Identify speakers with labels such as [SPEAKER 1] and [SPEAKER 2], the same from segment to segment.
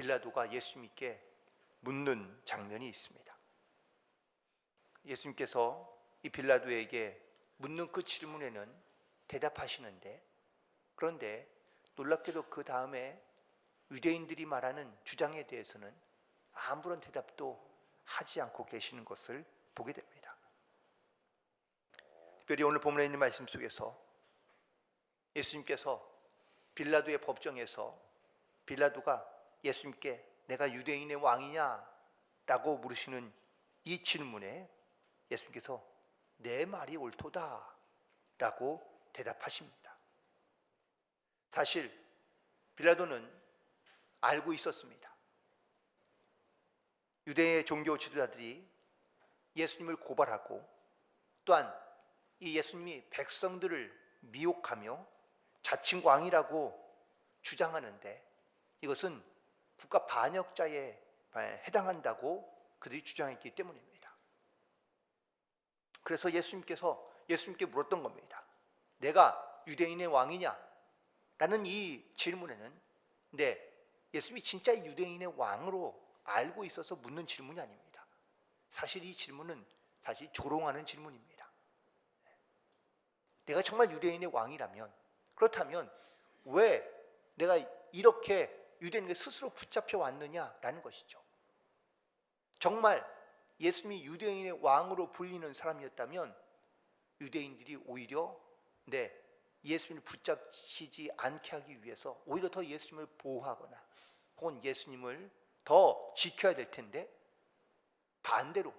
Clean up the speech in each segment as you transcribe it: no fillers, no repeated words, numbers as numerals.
[SPEAKER 1] 빌라도가 예수님께 묻는 장면이 있습니다. 예수님께서 이 빌라도에게 묻는 그 질문에는 대답하시는데, 그런데 놀랍게도 그 다음에 유대인들이 말하는 주장에 대해서는 아무런 대답도 하지 않고 계시는 것을 보게 됩니다. 특별히 오늘 본문에 있는 말씀 속에서 예수님께서 빌라도의 법정에서 빌라도가 예수님께 내가 유대인의 왕이냐? 라고 물으시는 이 질문에 예수님께서 내 말이 옳도다 라고 대답하십니다. 사실 빌라도는 알고 있었습니다. 유대의 종교 지도자들이 예수님을 고발하고 또한 이 예수님이 백성들을 미혹하며 자칭 왕이라고 주장하는데 이것은 국가 반역자에 해당한다고 그들이 주장했기 때문입니다. 그래서 예수님께 물었던 겁니다. 내가 유대인의 왕이냐? 라는 이 질문에는 예수님이 진짜 유대인의 왕으로 알고 있어서 묻는 질문이 아닙니다. 사실 이 질문은 사실 조롱하는 질문입니다. 내가 정말 유대인의 왕이라면, 그렇다면 왜 내가 이렇게 유대인에게 스스로 붙잡혀 왔느냐라는 것이죠. 정말 예수님이 유대인의 왕으로 불리는 사람이었다면 유대인들이 오히려 예수님을 붙잡히지 않게 하기 위해서 오히려 더 예수님을 보호하거나 혹은 예수님을 더 지켜야 될 텐데, 반대로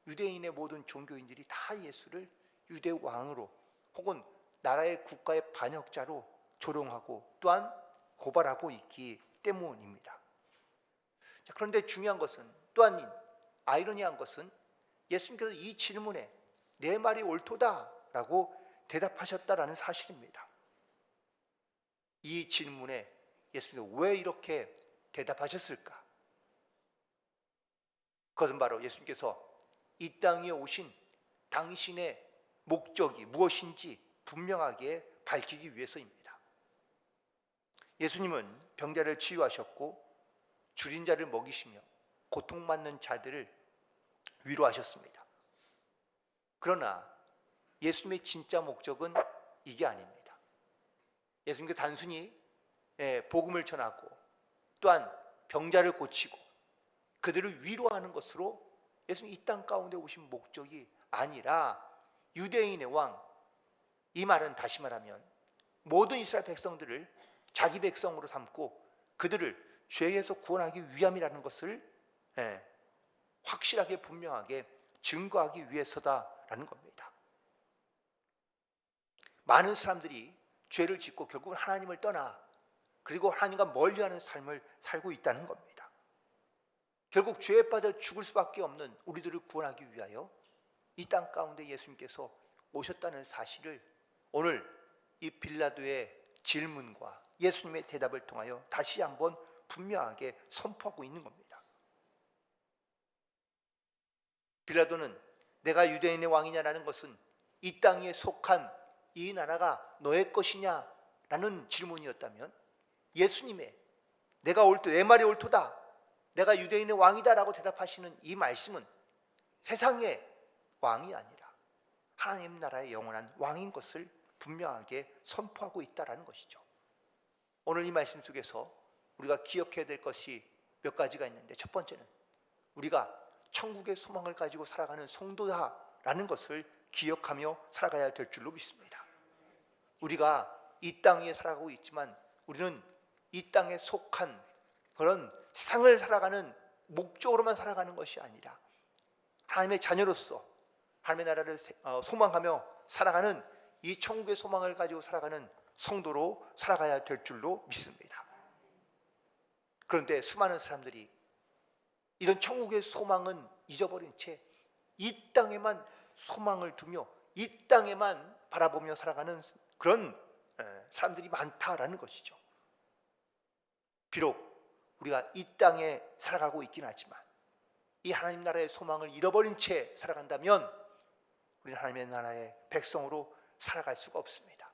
[SPEAKER 1] 유대인의 모든 종교인들이 다 예수를 유대 왕으로 혹은 나라의 국가의 반역자로 조롱하고 또한 고발하고 있기 때문입니다. 그런데 중요한 것은, 또한 아이러니한 것은 예수님께서 이 질문에 내 말이 옳도다라고 대답하셨다라는 사실입니다. 이 질문에 예수님께서 왜 이렇게 대답하셨을까? 그것은 바로 예수님께서 이 땅에 오신 당신의 목적이 무엇인지 분명하게 밝히기 위해서입니다. 예수님은 병자를 치유하셨고 줄인 자를 먹이시며 고통받는 자들을 위로하셨습니다. 그러나 예수님의 진짜 목적은 이게 아닙니다. 예수님께서 단순히 복음을 전하고 또한 병자를 고치고 그들을 위로하는 것으로 예수님이 이 땅 가운데 오신 목적이 아니라 유대인의 왕, 이 말은 다시 말하면 모든 이스라엘 백성들을 자기 백성으로 삼고 그들을 죄에서 구원하기 위함이라는 것을 확실하게 분명하게 증거하기 위해서다라는 겁니다. 많은 사람들이 죄를 짓고 결국은 하나님을 떠나 그리고 하나님과 멀리하는 삶을 살고 있다는 겁니다. 결국 죄에 빠져 죽을 수밖에 없는 우리들을 구원하기 위하여 이 땅 가운데 예수님께서 오셨다는 사실을 오늘 이 빌라도의 질문과 예수님의 대답을 통하여 다시 한번 분명하게 선포하고 있는 겁니다. 빌라도는 내가 유대인의 왕이냐라는 것은 이 땅에 속한 이 나라가 너의 것이냐라는 질문이었다면, 예수님의 내 말이 옳도다, 내가 유대인의 왕이다라고 대답하시는 이 말씀은 세상의 왕이 아니라 하나님 나라의 영원한 왕인 것을 분명하게 선포하고 있다라는 것이죠. 오늘 이 말씀 속에서 우리가 기억해야 될 것이 몇 가지가 있는데, 첫 번째는 우리가 천국의 소망을 가지고 살아가는 성도다라는 것을 기억하며 살아가야 될 줄로 믿습니다. 우리가 이 땅 위에 살아가고 있지만 우리는 이 땅에 속한 그런 세상을 살아가는 목적으로만 살아가는 것이 아니라 하나님의 자녀로서 하나님의 나라를 소망하며 살아가는 이 천국의 소망을 가지고 살아가는 성도로 살아가야 될 줄로 믿습니다. 그런데 수많은 사람들이 이런 천국의 소망은 잊어버린 채 이 땅에만 소망을 두며 이 땅에만 바라보며 살아가는 그런 사람들이 많다라는 것이죠. 비록 우리가 이 땅에 살아가고 있긴 하지만 이 하나님 나라의 소망을 잃어버린 채 살아간다면 우리는 하나님의 나라의 백성으로 살아갈 수가 없습니다.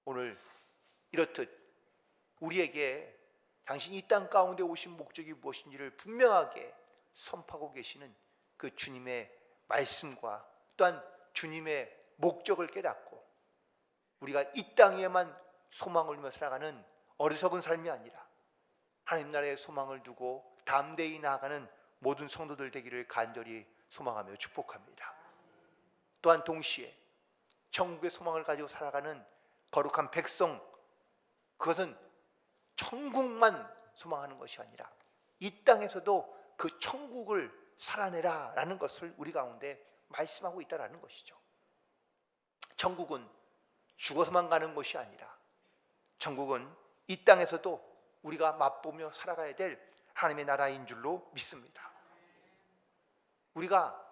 [SPEAKER 1] 오늘 이렇듯 우리에게 당신이 이 땅 가운데 오신 목적이 무엇인지를 분명하게 선포하고 계시는 그 주님의 말씀과 또한 주님의 목적을 깨닫고 우리가 이 땅에만 소망을 두며 살아가는 어리석은 삶이 아니라 하나님 나라의 소망을 두고 담대히 나아가는 모든 성도들 되기를 간절히 소망하며 축복합니다. 또한 동시에 천국의 소망을 가지고 살아가는 거룩한 백성, 그것은 천국만 소망하는 것이 아니라 이 땅에서도 그 천국을 살아내라 라는 것을 우리 가운데 말씀하고 있다는 것이죠. 천국은 죽어서만 가는 것이 아니라 천국은 이 땅에서도 우리가 맛보며 살아가야 될 하나님의 나라인 줄로 믿습니다. 우리가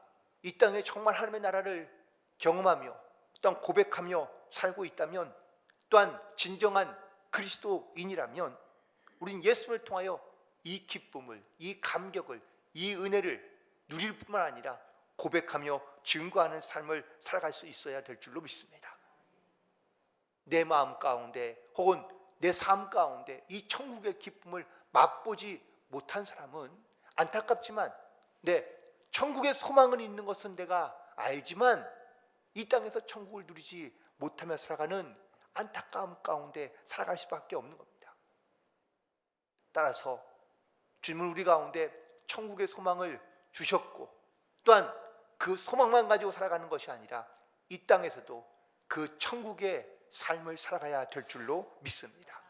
[SPEAKER 1] 이 땅에 정말 하나님의 나라를 경험하며 또한 고백하며 살고 있다면, 또한 진정한 그리스도인이라면 우리는 예수를 통하여 이 기쁨을, 이 감격을, 이 은혜를 누릴 뿐만 아니라 고백하며 증거하는 삶을 살아갈 수 있어야 될 줄로 믿습니다. 내 마음 가운데 혹은 내 삶 가운데 이 천국의 기쁨을 맛보지 못한 사람은 안타깝지만 천국의 소망은 있는 것은 내가 알지만 이 땅에서 천국을 누리지 못하며 살아가는 안타까움 가운데 살아갈 수밖에 없는 겁니다. 따라서 주님은 우리 가운데 천국의 소망을 주셨고 또한 그 소망만 가지고 살아가는 것이 아니라 이 땅에서도 그 천국의 삶을 살아가야 될 줄로 믿습니다.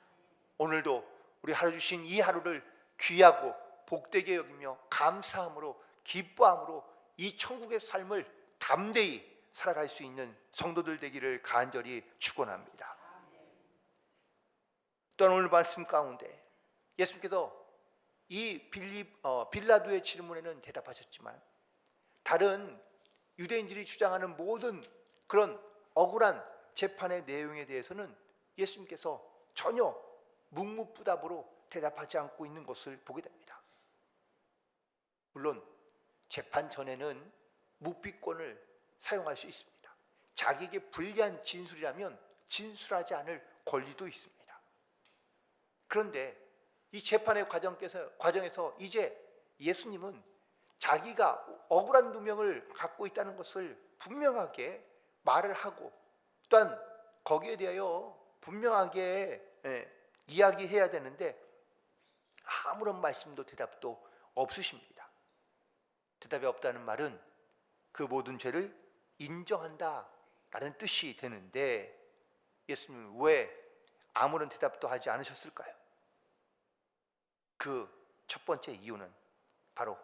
[SPEAKER 1] 오늘도 우리 하루 주신 이 하루를 귀하고 복되게 여기며 감사함으로 기뻐함으로 이 천국의 삶을 담대히 살아갈 수 있는 성도들 되기를 간절히 축원합니다. 또한 오늘 말씀 가운데 예수님께서 이 빌라도의 질문에는 대답하셨지만 다른 유대인들이 주장하는 모든 그런 억울한 재판의 내용에 대해서는 예수님께서 전혀 묵묵부답으로 대답하지 않고 있는 것을 보게 됩니다. 물론 재판 전에는 묵비권을 사용할 수 있습니다. 자기에게 불리한 진술이라면 진술하지 않을 권리도 있습니다. 그런데 이 재판의 과정에서 이제 예수님은 자기가 억울한 누명을 갖고 있다는 것을 분명하게 말을 하고 또한 거기에 대하여 분명하게 이야기해야 되는데 아무런 말씀도 대답도 없으십니다. 대답이 없다는 말은 그 모든 죄를 인정한다 라는 뜻이 되는데 예수님은 왜 아무런 대답도 하지 않으셨을까요? 그 첫 번째 이유는 바로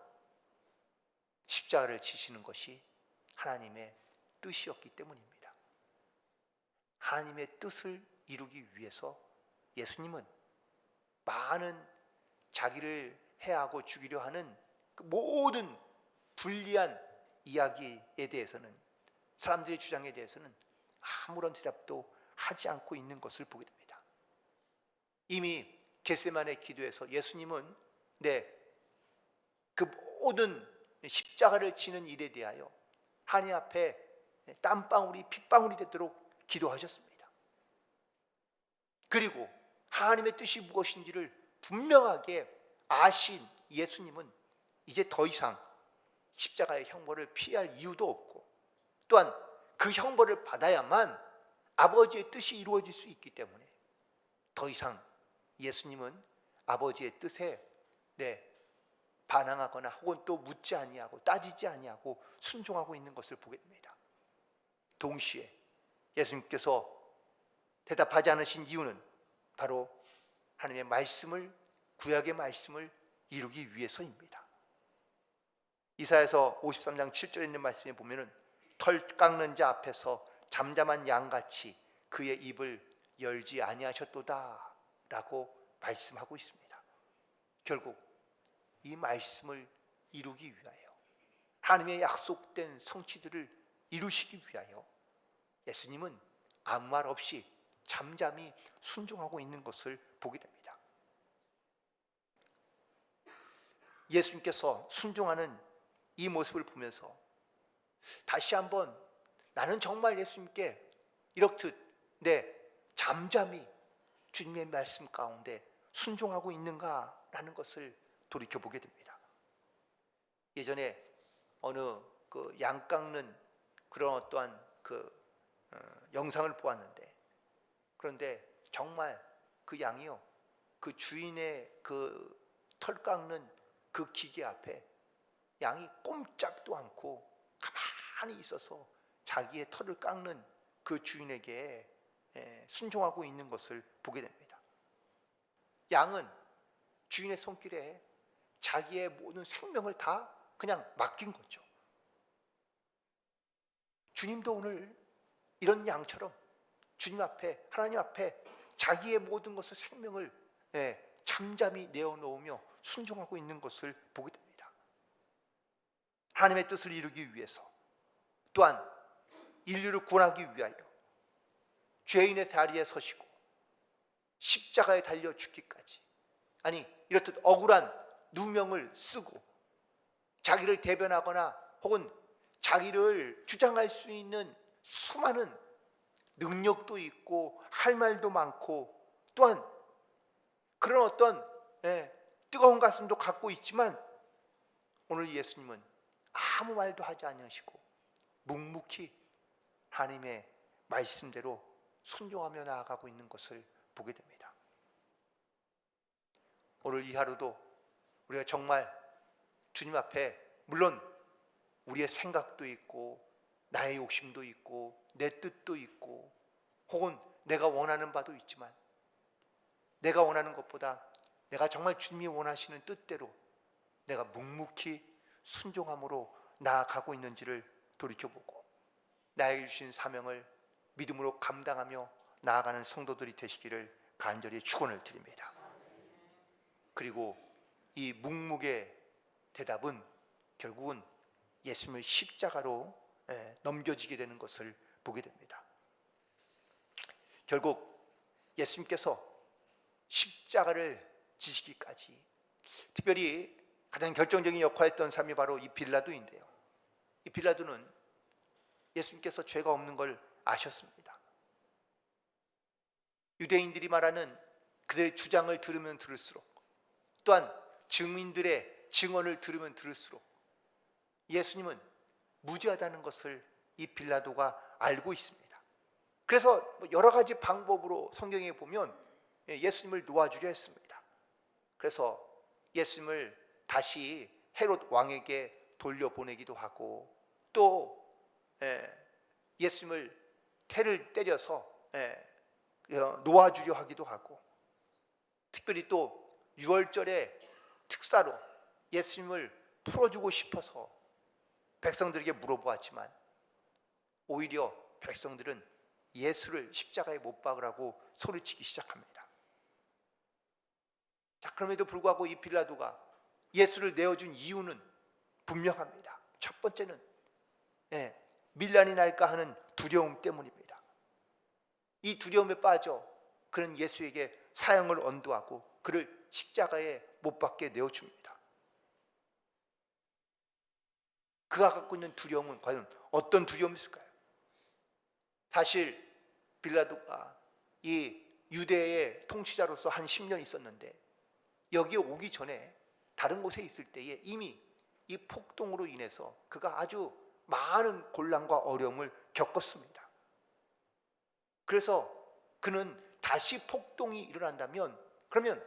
[SPEAKER 1] 십자가를 지시는 것이 하나님의 뜻이었기 때문입니다. 하나님의 뜻을 이루기 위해서 예수님은 많은 자기를 해하고 죽이려 하는 그 모든 불리한 이야기에 대해서는, 사람들의 주장에 대해서는 아무런 대답도 하지 않고 있는 것을 보게 됩니다. 이미 겟세마네 기도에서 예수님은 그 모든 십자가를 지는 일에 대하여 하나님 앞에 땀방울이 핏방울이 되도록 기도하셨습니다. 그리고 하나님의 뜻이 무엇인지를 분명하게 아신 예수님은 이제 더 이상 십자가의 형벌을 피할 이유도 없고 또한 그 형벌을 받아야만 아버지의 뜻이 이루어질 수 있기 때문에 더 이상 예수님은 아버지의 뜻에 반항하거나 혹은 또 묻지 아니하고 따지지 아니하고 순종하고 있는 것을 보게 됩니다. 동시에 예수님께서 대답하지 않으신 이유는 바로 하나님의 말씀을, 구약의 말씀을 이루기 위해서입니다. 이사야서 53장 7절에 있는 말씀에 보면은 털 깎는 자 앞에서 잠잠한 양같이 그의 입을 열지 아니하셨도다 라고 말씀하고 있습니다. 결국 이 말씀을 이루기 위하여, 하나님의 약속된 성취들을 이루시기 위하여 예수님은 아무 말 없이 잠잠히 순종하고 있는 것을 보게 됩니다. 예수님께서 순종하는 이 모습을 보면서 다시 한번 나는 정말 예수님께 이렇듯 잠잠히 주님의 말씀 가운데 순종하고 있는가라는 것을 돌이켜보게 됩니다. 예전에 어느 그 양 깎는 그런 어떠한 영상을 보았는데, 그런데 정말 그 양이요, 그 주인의 그 털 깎는 그 기계 앞에 양이 꼼짝도 않고 가만히 있어서 자기의 털을 깎는 그 주인에게 순종하고 있는 것을 보게 됩니다. 양은 주인의 손길에 자기의 모든 생명을 다 그냥 맡긴 거죠. 주님도 오늘 이런 양처럼 주님 앞에, 하나님 앞에 자기의 모든 것을, 생명을 잠잠히 내어놓으며 순종하고 있는 것을 보게 됩니다. 하나님의 뜻을 이루기 위해서, 또한 인류를 구원하기 위하여 죄인의 자리에 서시고 십자가에 달려 죽기까지, 아니 이렇듯 억울한 누명을 쓰고 자기를 대변하거나 혹은 자기를 주장할 수 있는 수많은 능력도 있고 할 말도 많고, 또한 그런 어떤 뜨거운 가슴도 갖고 있지만, 오늘 예수님은 아무 말도 하지 않으시고 묵묵히 하나님의 말씀대로 순종하며 나아가고 있는 것을 보게 됩니다. 오늘 이 하루도 우리가 정말 주님 앞에, 물론 우리의 생각도 있고 나의 욕심도 있고 내 뜻도 있고 혹은 내가 원하는 바도 있지만, 내가 원하는 것보다 내가 정말 주님이 원하시는 뜻대로 내가 묵묵히 순종함으로 나아가고 있는지를 돌이켜보고 나에게 주신 사명을 믿음으로 감당하며 나아가는 성도들이 되시기를 간절히 축원을 드립니다. 그리고 이 묵묵의 대답은 결국은 예수님의 십자가로 넘겨지게 되는 것을 보게 됩니다. 결국 예수님께서 십자가를 지시기까지 특별히 가장 결정적인 역할을 했던 사람이 바로 이 빌라도인데요, 이 빌라도는 예수님께서 죄가 없는 걸 아셨습니다. 유대인들이 말하는 그들의 주장을 들으면 들을수록, 또한 증인들의 증언을 들으면 들을수록 예수님은 무죄하다는 것을 이 빌라도가 알고 있습니다. 그래서 여러 가지 방법으로 성경에 보면 예수님을 놓아주려 했습니다. 그래서 예수님을 다시 헤롯 왕에게 돌려보내기도 하고, 또 예수님을 태를 때려서 놓아주려 하기도 하고, 특별히 또 유월절에 특사로 예수님을 풀어주고 싶어서 백성들에게 물어보았지만, 오히려 백성들은 예수를 십자가에 못 박으라고 소리치기 시작합니다. 자, 그럼에도 불구하고 이 빌라도가 예수를 내어준 이유는 분명합니다. 첫 번째는 밀란이 날까 하는 두려움 때문입니다. 이 두려움에 빠져 그는 예수에게 사형을 언도하고 그를 십자가에 못 박게 내어줍니다. 그가 갖고 있는 두려움은 과연 어떤 두려움이었을까요? 사실 빌라도가 이 유대의 통치자로서 한 10년 있었는데, 여기에 오기 전에 다른 곳에 있을 때에 이미 이 폭동으로 인해서 그가 아주 많은 곤란과 어려움을 겪었습니다. 그래서 그는 다시 폭동이 일어난다면 그러면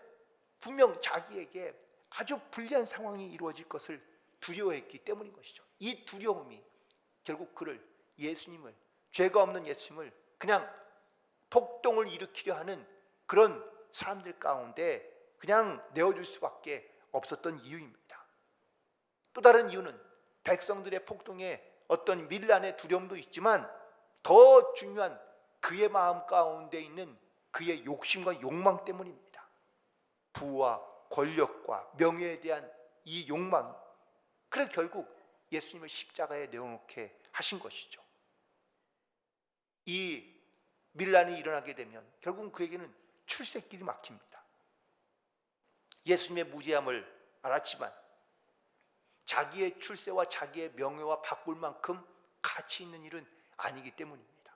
[SPEAKER 1] 분명 자기에게 아주 불리한 상황이 이루어질 것을 두려워했기 때문인 것이죠. 이 두려움이 결국 그를, 예수님을, 죄가 없는 예수님을 그냥 폭동을 일으키려 하는 그런 사람들 가운데 그냥 내어줄 수밖에 없었던 이유입니다. 또 다른 이유는 백성들의 폭동에 어떤 밀란의 두려움도 있지만, 더 중요한 그의 마음 가운데 있는 그의 욕심과 욕망 때문입니다. 부와 권력과 명예에 대한 이 욕망이, 그래서 결국 예수님을 십자가에 내어놓게 하신 것이죠. 이 밀란이 일어나게 되면 결국은 그에게는 출세길이 막힙니다. 예수님의 무죄함을 알았지만 자기의 출세와 자기의 명예와 바꿀 만큼 가치 있는 일은 아니기 때문입니다.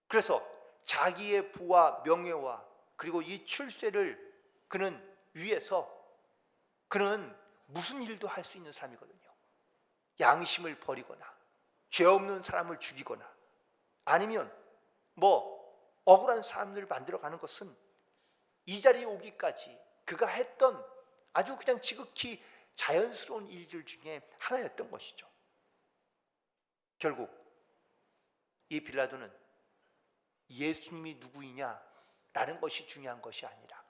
[SPEAKER 1] 그래서 자기의 부와 명예와 그리고 이 출세를 그는 위에서 그는 무슨 일도 할 수 있는 사람이거든요. 양심을 버리거나 죄 없는 사람을 죽이거나 아니면 억울한 사람들을 만들어가는 것은 이 자리에 오기까지 그가 했던 아주 그냥 지극히 자연스러운 일들 중에 하나였던 것이죠. 결국 이 빌라도는 예수님이 누구이냐라는 것이 중요한 것이 아니라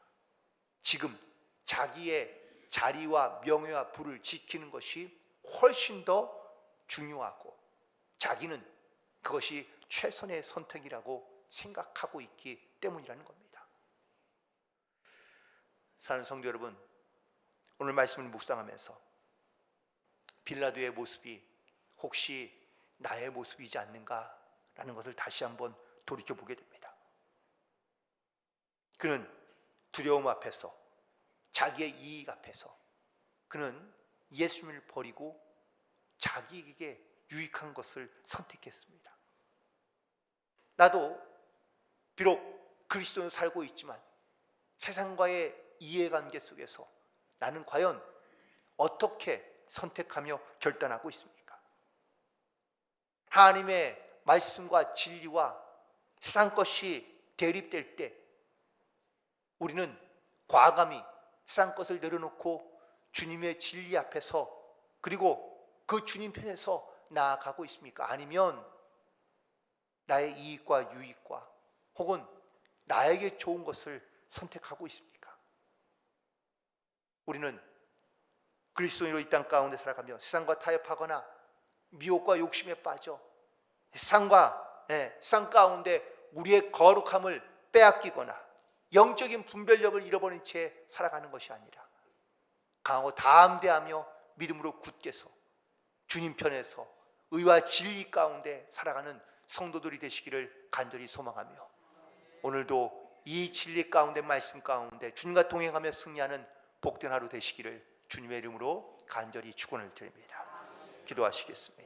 [SPEAKER 1] 지금 자기의 자리와 명예와 부를 지키는 것이 훨씬 더 중요하고 자기는 그것이 최선의 선택이라고 생각하고 있기 때문이라는 겁니다. 사랑하는 성도 여러분, 오늘 말씀을 묵상하면서 빌라도의 모습이 혹시 나의 모습이지 않는가라는 것을 다시 한번 돌이켜보게 됩니다. 그는 두려움 앞에서, 자기의 이익 앞에서 그는 예수님을 버리고 자기에게 유익한 것을 선택했습니다. 나도 비록 그리스도로 살고 있지만 세상과의 이해관계 속에서 나는 과연 어떻게 선택하며 결단하고 있습니까? 하나님의 말씀과 진리와 세상 것이 대립될 때 우리는 과감히 세상 것을 내려놓고 주님의 진리 앞에서 그리고 그 주님 편에서 나아가고 있습니까? 아니면 나의 이익과 유익과 혹은 나에게 좋은 것을 선택하고 있습니까? 우리는 그리스도인으로 이 땅 가운데 살아가며 세상과 타협하거나 미혹과 욕심에 빠져 세상 가운데 우리의 거룩함을 빼앗기거나 영적인 분별력을 잃어버린 채 살아가는 것이 아니라 강하고 담대하며 믿음으로 굳게서 주님 편에서 의와 진리 가운데 살아가는 성도들이 되시기를 간절히 소망하며 오늘도 이 진리 가운데 말씀 가운데 주님과 동행하며 승리하는 복된 하루 되시기를 주님의 이름으로 간절히 축원을 드립니다. 기도하시겠습니다.